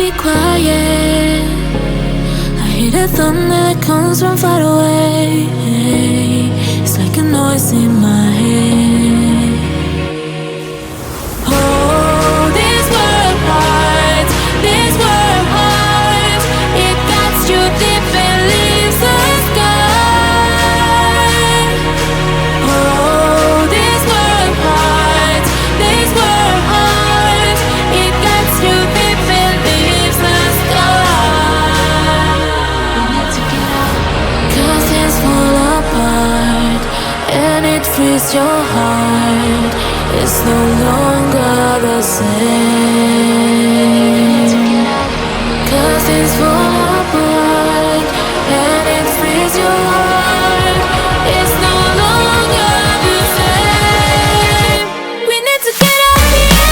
be quiet. I hear the thunder that comes from far away. It's like a noise in my head. Oh, this world heart, this world heart, it cuts you deep and leaves the sky. Oh, this world heart, this world heart, it cuts you deep and leaves the sky. We need to get out, 'cause things fall apart and it frees your heart. It's no longer the same. 'Cause things fall apart and it frees your heart. It's no longer the same. We need to get out here.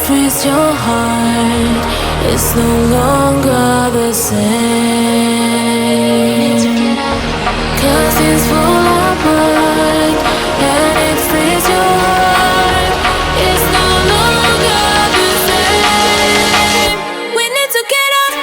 Frees your heart. It's no longer the same. 'Cause things fall apart and it frees your heart. It's no longer the same. We need to get up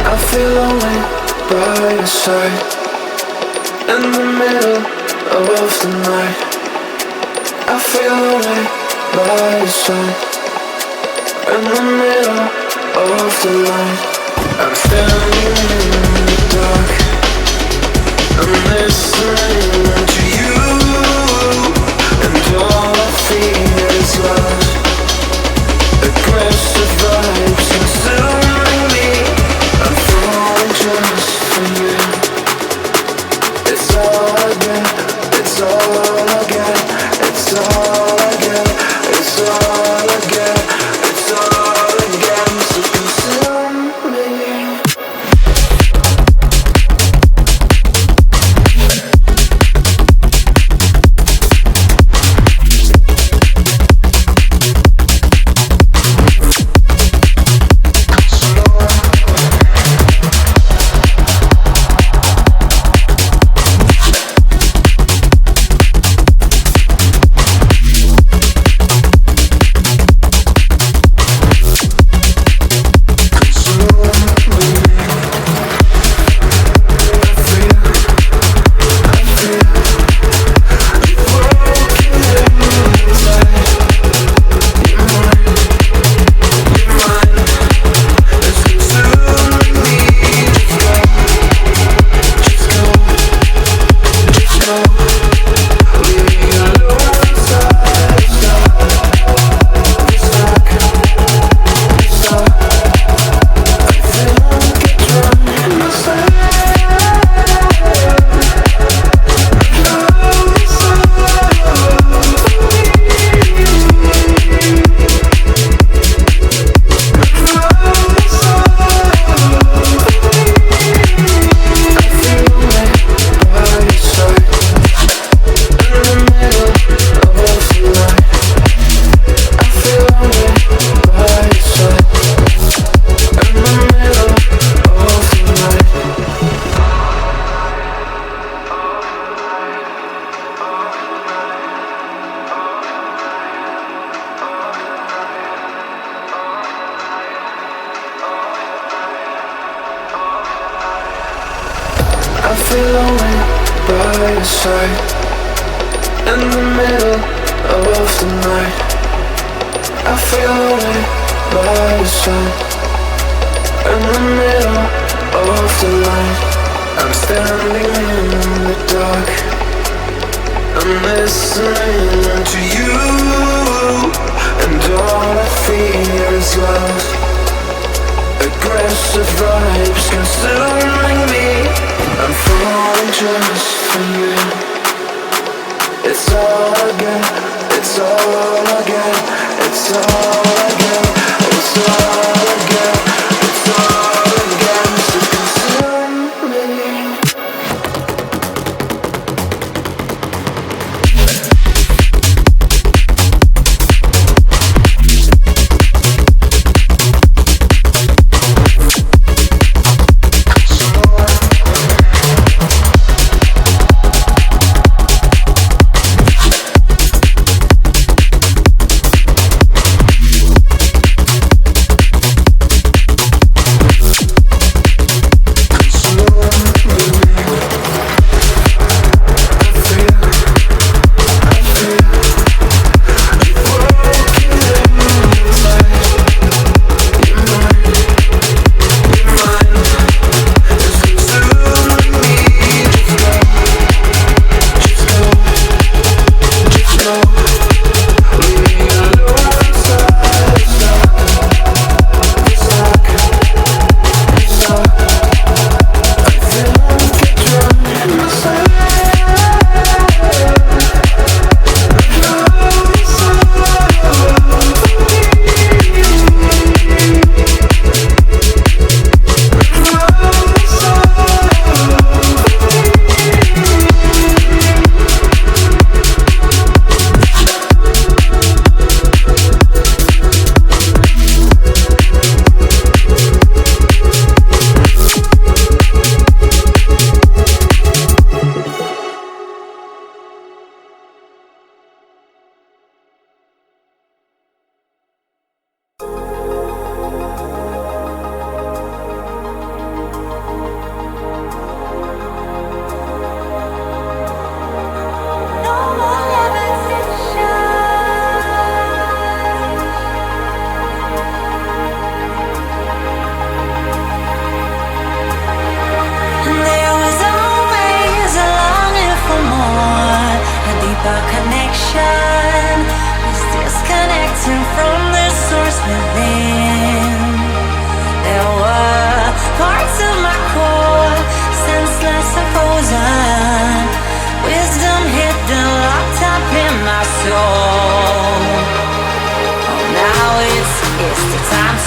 I feel lonely by your side in the middle of the night. I feel lonely by your side in the middle of the light. I'm standing in the dark. I'm listening to you, and all I feel is love. Aggressive vibes consuming me. I'm falling just for you. It's all I get, it's all I get, it's all I get, it's all I get, it's all I get. So consume me. I feel lonely by your side. In the middle of the night, I feel lonely by your side. In the middle of the light, I'm standing in the dark. I'm listening to you, and all I feel is love. Aggressive vibes consuming me. I'm falling just for you. It's all again, it's all again, it's all again, it's all again, it's all again. So consume me.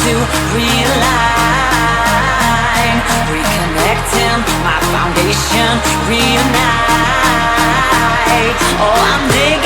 To realign, reconnecting my foundation, reunite. Oh, I'm digging.